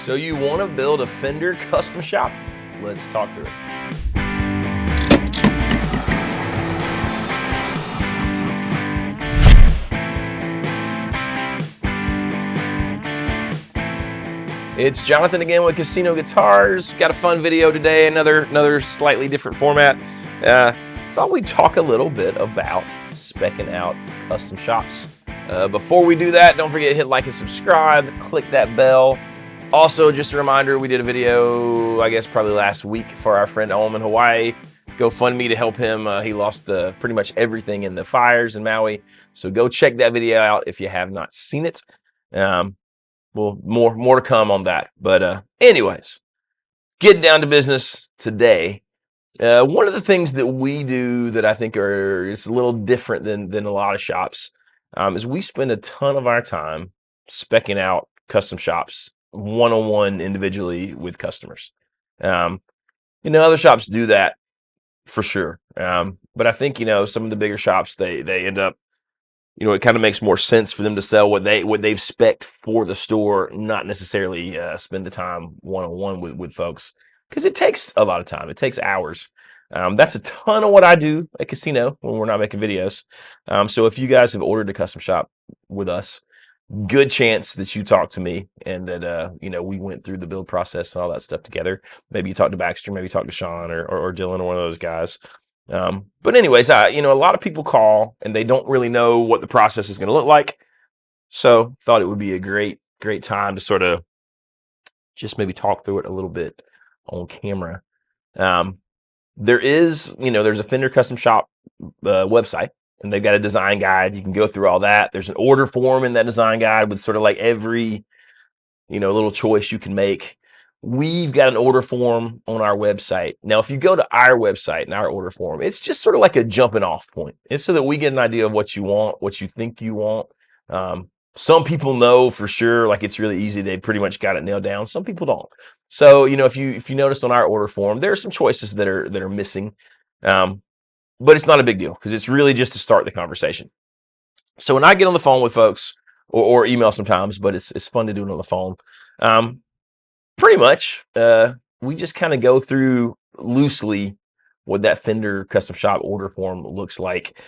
So you want to build a Fender custom shop? Let's talk through it. It's Jonathan again with Casino Guitars. Got a fun video today, another slightly different format. Thought we'd talk a little bit about speccing out custom shops. Before we do that, don't forget to hit like and subscribe, click that bell. Also, just a reminder, we did a video, I guess probably last week, for our friend Ohm in Hawaii. GoFundMe to help him. He lost pretty much everything in the fires in Maui. So go check that video out if you have not seen it. Well, more to come on that. But anyways, getting down to business today. One of the things that we do that I think is a little different than a lot of shops is we spend a ton of our time speccing out custom shops one-on-one individually with customers. Other shops do that for sure. But I think, some of the bigger shops, they end up, it kind of makes more sense for them to sell what they've spec'd for the store, not necessarily spend the time one-on-one with folks, because it takes a lot of time. It takes hours. That's a ton of what I do at Casino when we're not making videos. So if you guys have ordered a custom shop with us, good chance that you talked to me and that, we went through the build process and all that stuff together. Maybe you talked to Baxter, maybe you talked to Sean or Dylan or one of those guys. But anyways, a lot of people call and they don't really know what the process is going to look like. So thought it would be a great time to sort of just maybe talk through it a little bit on camera. There's a Fender custom shop website, and they've got a design guide. You can go through all that. There's an order form in that design guide with sort of like every, little choice you can make. We've got an order form on our website. Now, if you go to our website and our order form, it's just sort of like a jumping off point. It's so that we get an idea of what you want, what you think you want. Some people know for sure, like it's really easy. They pretty much got it nailed down. Some people don't. So, if you notice on our order form, there are some choices that are missing. But it's not a big deal because it's really just to start the conversation. So when I get on the phone with folks or email sometimes, but it's fun to do it on the phone. Pretty much, we just kind of go through loosely what that Fender custom shop order form looks like.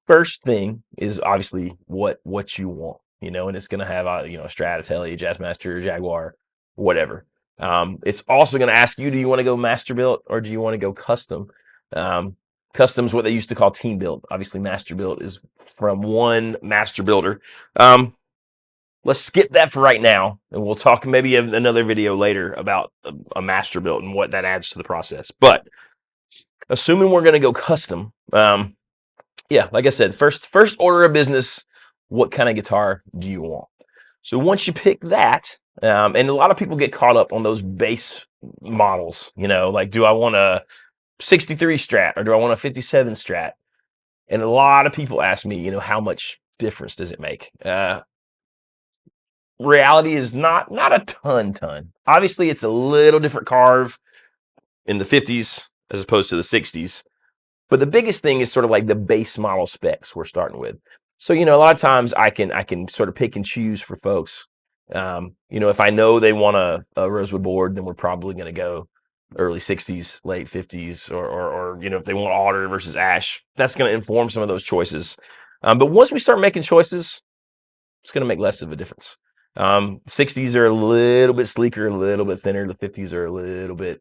First thing is obviously what you want, and it's going to have a Strat, a Tele, Jazzmaster, Jaguar, whatever. It's also going to ask you, do you want to go master built or do you want to go custom? Custom's what they used to call team build. Obviously, master build is from one master builder. Let's skip that for right now, and we'll talk maybe another video later about a master build and what that adds to the process. But assuming we're going to go custom, like I said, first order of business, what kind of guitar do you want? So once you pick that, and a lot of people get caught up on those base models, like, do I want a 63 Strat or do I want a 57 Strat? And a lot of people ask me, how much difference does it make? Reality is not a ton. Obviously, it's a little different carve in the 50s as opposed to the 60s. But the biggest thing is sort of like the base model specs we're starting with. So, a lot of times I can sort of pick and choose for folks. If I know they want a rosewood board, then we're probably going to go early 60s, late 50s, or if they want alder versus ash, that's going to inform some of those choices. But once we start making choices, it's going to make less of a difference. 60s are a little bit sleeker, a little bit thinner. The 50s are a little bit,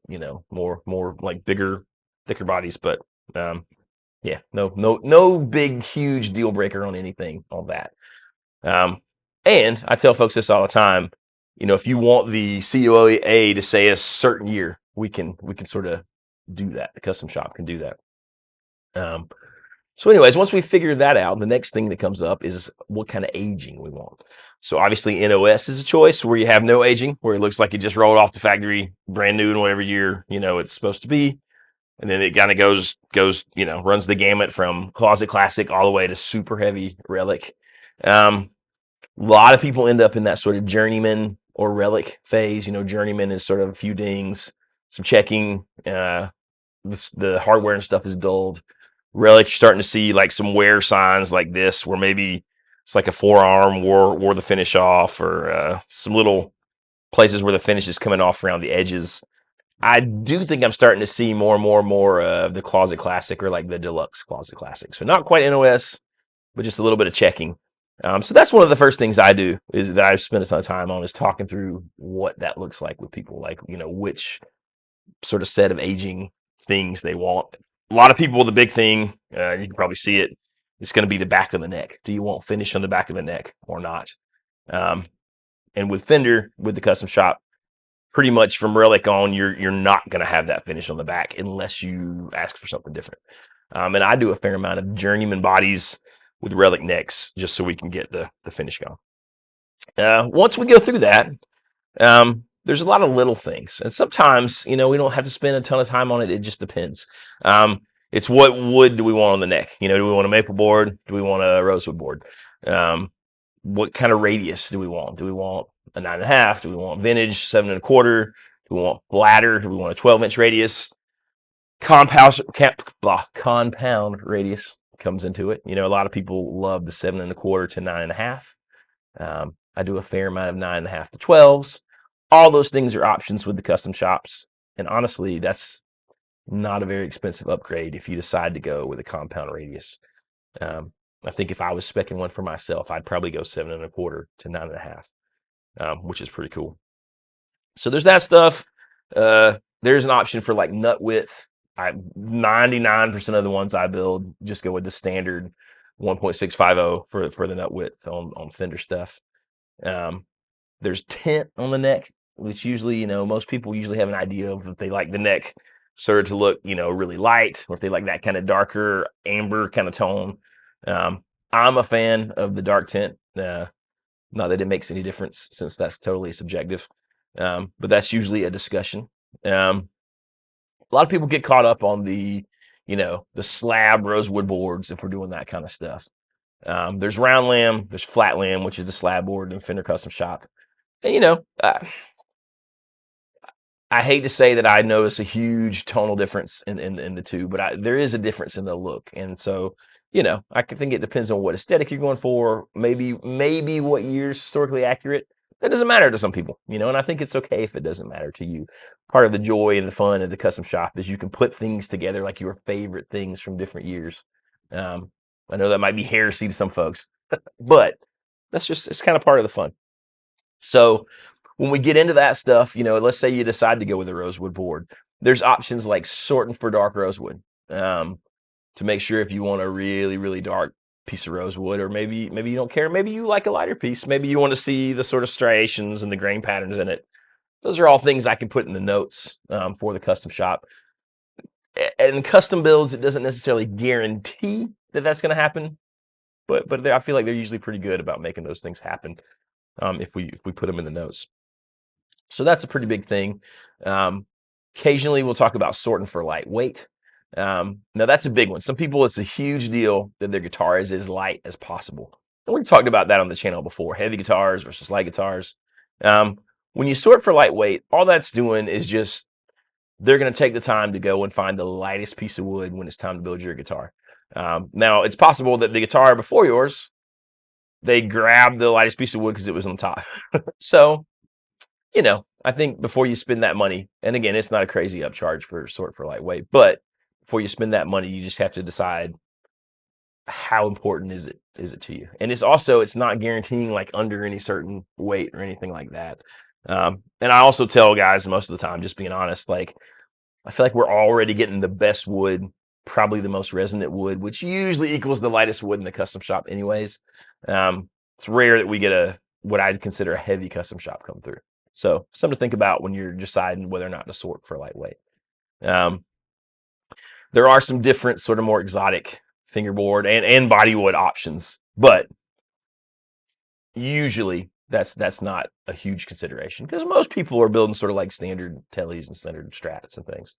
more like bigger, thicker bodies. But no big, huge deal breaker on anything on that. And I tell folks this all the time. If you want the COA to say a certain year, we can sort of do that. The custom shop can do that. So anyways, once we figure that out, the next thing that comes up is what kind of aging we want. So obviously NOS is a choice where you have no aging, where it looks like it just rolled off the factory, brand new in whatever year, it's supposed to be. And then it kind of goes, runs the gamut from closet classic all the way to super heavy relic. A lot of people end up in that sort of journeyman or relic phase. Journeyman is sort of a few dings, some checking, the hardware and stuff is dulled. Relic, you're starting to see like some wear signs like this, where maybe it's like a forearm wore the finish off, or some little places where the finish is coming off around the edges. I do think I'm starting to see more of the Closet Classic or like the Deluxe Closet Classic. So not quite NOS, but just a little bit of checking. So that's one of the first things I do is that I spend a ton of time on is talking through what that looks like with people, like, which sort of set of aging things they want. A lot of people, the big thing, you can probably see it, it's going to be the back of the neck. Do you want finish on the back of the neck or not? And with Fender, with the custom shop, pretty much from relic on, you're not going to have that finish on the back unless you ask for something different. And I do a fair amount of journeyman bodies with relic necks just so we can get the finish going. Once we go through that, there's a lot of little things, and sometimes we don't have to spend a ton of time on it. It just depends. It's what wood do we want on the neck? Do we want a maple board? Do we want a rosewood board? What kind of radius do we want? Do we want a 9.5? Do we want vintage 7.25? Do we want ladder? Do we want a 12-inch radius? Compound radius comes into it. A lot of people love the 7.25 to 9.5. I do a fair amount of 9.5 to 12s. All those things are options with the custom shops, and honestly, that's not a very expensive upgrade if you decide to go with a compound radius. I think if I was speccing one for myself, I'd probably go 7.25 to 9.5, which is pretty cool. So there's that stuff. There's an option for like nut width. 99% of the ones I build just go with the standard 1.650 for the nut width on Fender stuff. There's tint on the neck, which usually, most people usually have an idea of if they like the neck sort of to look, really light, or if they like that kind of darker amber kind of tone. I'm a fan of the dark tint. Not that it makes any difference since that's totally subjective. But that's usually a discussion. A lot of people get caught up on the slab rosewood boards if we're doing that kind of stuff. There's round lamb, there's flat lamb, which is the slab board in Fender Custom Shop. And I hate to say that I notice a huge tonal difference in the two, but there is a difference in the look. And so, I think it depends on what aesthetic you're going for, maybe what year's historically accurate. That doesn't matter to some people, and I think it's okay if it doesn't matter to you. Part of the joy and the fun of the custom shop is you can put things together like your favorite things from different years. I know that might be heresy to some folks, but it's kind of part of the fun. So when we get into that stuff, let's say you decide to go with a rosewood board, there's options like sorting for dark rosewood, to make sure if you want a really, really dark piece of rosewood, or maybe you don't care, maybe you like a lighter piece, maybe you want to see the sort of striations and the grain patterns in it. Those are all things I can put in the notes for the custom shop. And custom builds, it doesn't necessarily guarantee that that's going to happen, but I feel like they're usually pretty good about making those things happen if we put them in the notes. So that's a pretty big thing. Occasionally we'll talk about sorting for lightweight. Now that's a big one. Some people, it's a huge deal that their guitar is as light as possible. And we've talked about that on the channel before, heavy guitars versus light guitars. When you sort for lightweight, all that's doing is just, they're going to take the time to go and find the lightest piece of wood when it's time to build your guitar. Now it's possible that the guitar before yours, they grabbed the lightest piece of wood because it was on top. So, I think before you spend that money, and again, it's not a crazy upcharge for sort for lightweight, but before you spend that money, you just have to decide how important is it to you. And it's not guaranteeing like under any certain weight or anything like that. And I also tell guys most of the time, just being honest, like I feel like we're already getting the best wood, probably the most resonant wood, which usually equals the lightest wood in the custom shop anyways. It's rare that we get what I'd consider a heavy custom shop come through. So something to think about when you're deciding whether or not to sort for lightweight. There are some different sort of more exotic fingerboard and bodywood options, but usually that's not a huge consideration because most people are building sort of like standard tellies and standard strats and things.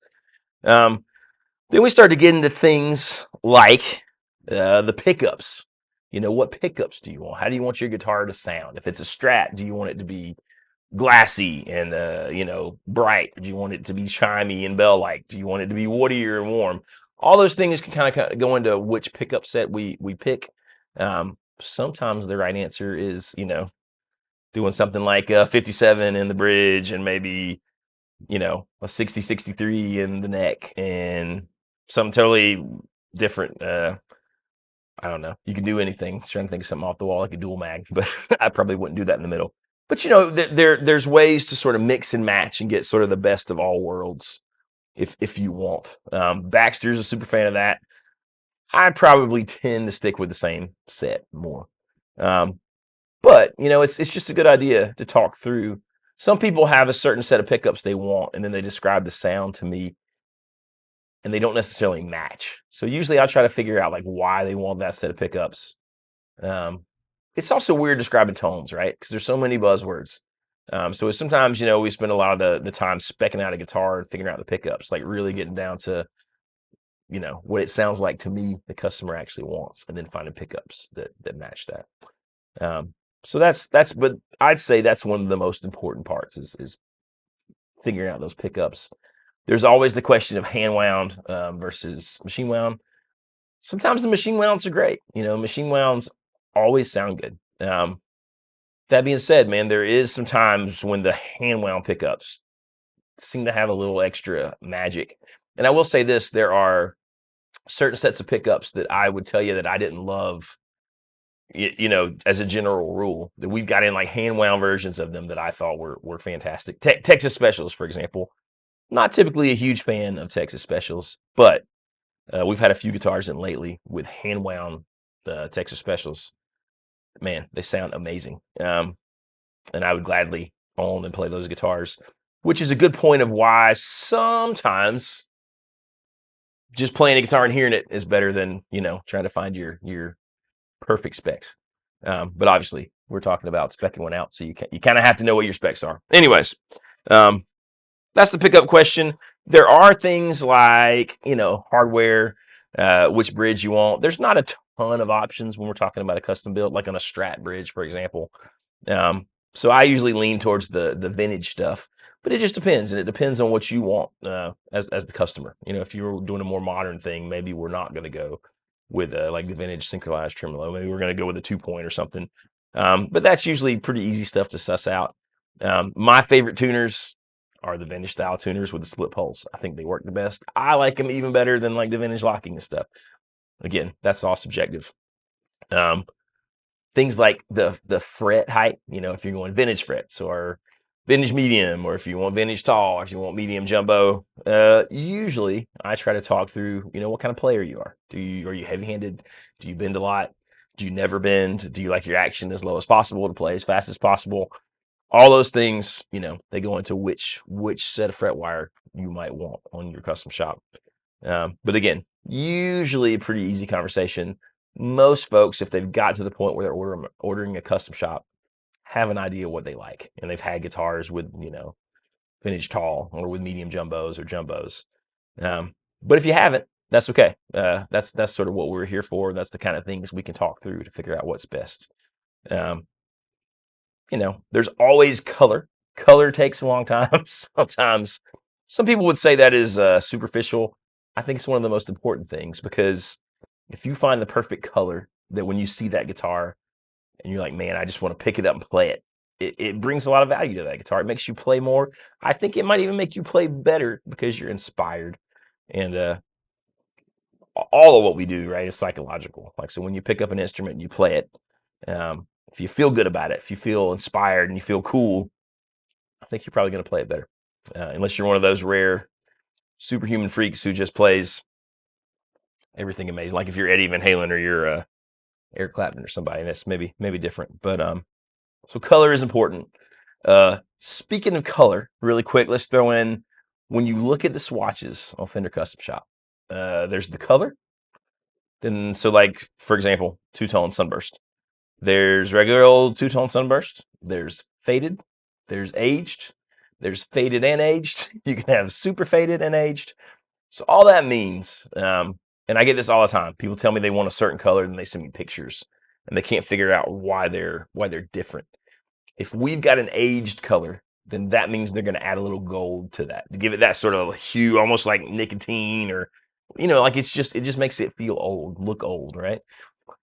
Then we start to get into things like the pickups. What pickups do you want? How do you want your guitar to sound? If it's a Strat, do you want it to be glassy and bright? Do you want it to be chimey and bell-like? Do you want it to be woodier and warm? All those things can kind of go into which pickup set we pick. Sometimes the right answer is doing something like a 57 in the bridge and maybe, a 60, 63 in the neck and something totally different. I don't know. You can do anything. Trying to think of something off the wall like a dual mag, but I probably wouldn't do that in the middle. But there's ways to sort of mix and match and get sort of the best of all worlds if you want. Baxter's a super fan of that. I probably tend to stick with the same set more. But it's just a good idea to talk through. Some people have a certain set of pickups they want, and then they describe the sound to me, and they don't necessarily match. So usually I try to figure out like why they want that set of pickups. It's also weird describing tones, right? Because there's so many buzzwords. So sometimes we spend a lot of the time specking out a guitar and figuring out the pickups, like really getting down to what it sounds like to me the customer actually wants, and then finding pickups that match that. So but I'd say that's one of the most important parts is figuring out those pickups. There's always the question of hand wound versus machine wound. Sometimes the machine wounds are great. Machine wounds always sound good. That being said, man, there is some times when the hand wound pickups seem to have a little extra magic. And I will say this, there are certain sets of pickups that I would tell you that I didn't love, as a general rule, that we've got in like hand wound versions of them that I thought were fantastic. Texas Specials, for example. Not typically a huge fan of Texas Specials, but we've had a few guitars in lately with hand wound Texas Specials. Man, they sound amazing. And I would gladly own and play those guitars, which is a good point of why sometimes just playing a guitar and hearing it is better than, trying to find your perfect specs. But obviously we're talking about specking one out. So you kind of have to know what your specs are. Anyways, that's the pickup question. There are things like, hardware, which bridge you want. There's not a ton of options when we're talking about a custom build, like on a Strat bridge, for example. So I usually lean towards the vintage stuff, but it just depends, and it depends on what you want as the customer. If you're doing a more modern thing, maybe we're not going to go with like the vintage synchronized tremolo. Maybe we're going to go with a 2-point or something. But that's usually pretty easy stuff to suss out. My favorite tuners are the vintage style tuners with the split poles. I think they work the best. I like them even better than like the vintage locking and stuff. Again, that's all subjective. Things like the fret height, if you're going vintage frets or vintage medium, or if you want vintage tall, or if you want medium jumbo, usually I try to talk through, what kind of player you are. Are you heavy-handed? Do you bend a lot? Do you never bend? Do you like your action as low as possible to play as fast as possible? All those things, they go into which set of fret wire you might want on your custom shop. But again, usually a pretty easy conversation. Most folks, if they've got to the point where they're ordering a custom shop, have an idea what they like, and they've had guitars with vintage tall or with medium jumbos or jumbos. But if you haven't, that's okay. That's sort of what we're here for. That's the kind of things we can talk through to figure out what's best. There's always color. Color takes a long time. Sometimes some people would say that is superficial. I think it's one of the most important things, because if you find the perfect color, that when you see that guitar and you're like, man, I just want to pick it up and play it, it brings a lot of value to that guitar. It makes you play more. I think it might even make you play better because you're inspired. And all of what we do, right, is psychological. Like, so when you pick up an instrument and you play it, if you feel good about it, if you feel inspired and you feel cool, I think you're probably going to play it better. Unless you're one of those rare superhuman freaks who just plays everything amazing. Like if you're Eddie Van Halen or you're Eric Clapton or somebody, that's maybe different. But so color is important. Speaking of color, really quick, let's throw in, when you look at the swatches on Fender Custom Shop, there's the color. Then, so like, for example, two-tone sunburst. There's regular old two-tone sunburst. There's faded. There's aged. There's faded and aged. You can have super faded and aged. So all that means, and I get this all the time. People tell me they want a certain color, and they send me pictures, and they can't figure out why they're different. If we've got an aged color, then that means they're going to add a little gold to that to give it that sort of hue, almost like nicotine, or like it just makes it feel old, look old, right?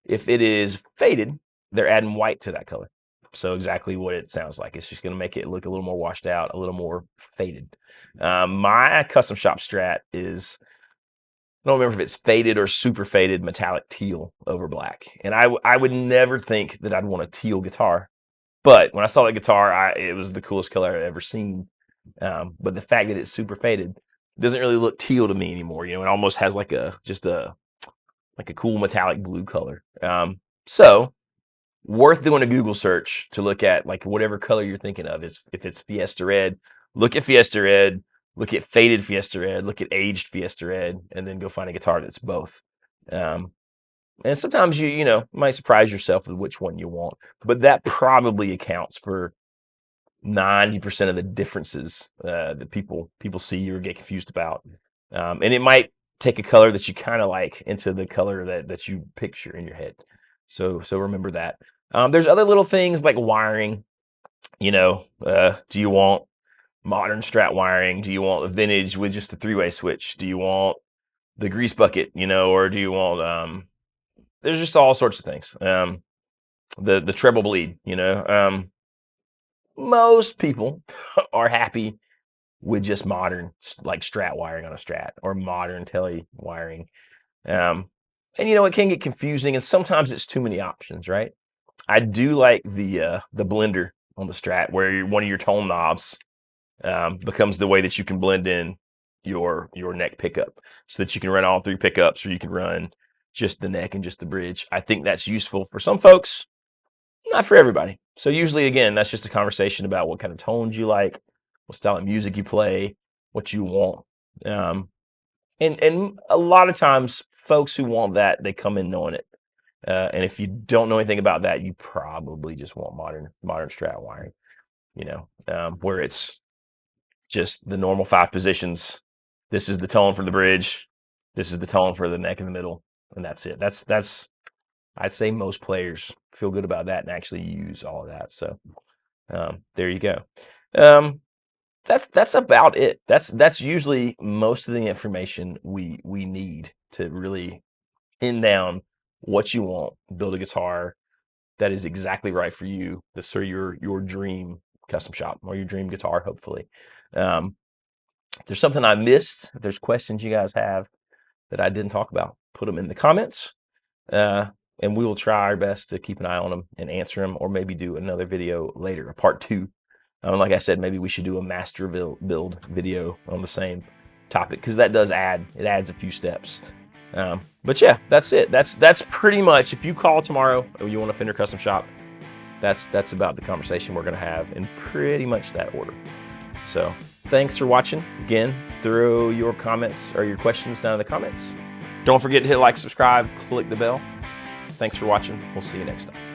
If it is faded, they're adding white to that color. So exactly what it sounds like. It's just going to make it look a little more washed out, a little more faded. My custom shop Strat is, I don't remember if it's faded or super faded metallic teal over black. And I would never think that I'd want a teal guitar. But when I saw that guitar, it was the coolest color I've ever seen. But the fact that it's super faded doesn't really look teal to me anymore. You know, it almost has like a cool metallic blue color. So worth doing a Google search to look at like whatever color you're thinking of. If it's Fiesta Red, look at Fiesta Red, look at faded Fiesta Red, look at aged Fiesta Red, and then go find a guitar that's both. And sometimes you might surprise yourself with which one you want, but that probably accounts for 90% of the differences that people see or get confused about. And it might take a color that you kind of like into the color that you picture in your head. So remember that. There's other little things like wiring. Do you want modern Strat wiring? Do you want a vintage with just a 3-way switch? Do you want the grease bucket? Or do you want there's just all sorts of things. The treble bleed. Most people are happy with just modern like Strat wiring on a Strat or modern Tele wiring. And it can get confusing, and sometimes it's too many options, right? I do like the blender on the Strat, where one of your tone knobs becomes the way that you can blend in your neck pickup, so that you can run all 3 pickups, or you can run just the neck and just the bridge. I think that's useful for some folks, not for everybody. So usually, again, that's just a conversation about what kind of tones you like, what style of music you play, what you want. And a lot of times, folks who want that, they come in knowing it. And if you don't know anything about that, you probably just want modern Strat wiring, where it's just the normal 5 positions. This is the tone for the bridge. This is the tone for the neck in the middle, and that's it. That's I'd say most players feel good about that and actually use all of that. So there you go. That's about it. That's usually most of the information we need to really pin down what you want, build a guitar that is exactly right for you. That's sort of your dream custom shop, or your dream guitar, hopefully. If there's something I missed, if there's questions you guys have that I didn't talk about, put them in the comments, and we will try our best to keep an eye on them and answer them, or maybe do another video later, a part 2. Like I said, maybe we should do a master build video on the same topic, because that adds a few steps. But yeah, that's it. That's pretty much, if you call tomorrow or you want a Fender custom shop, that's about the conversation we're going to have in pretty much that order. So thanks for watching. Again, throw your comments or your questions down in the comments. Don't forget to hit like, subscribe, click the bell. Thanks for watching. We'll see you next time.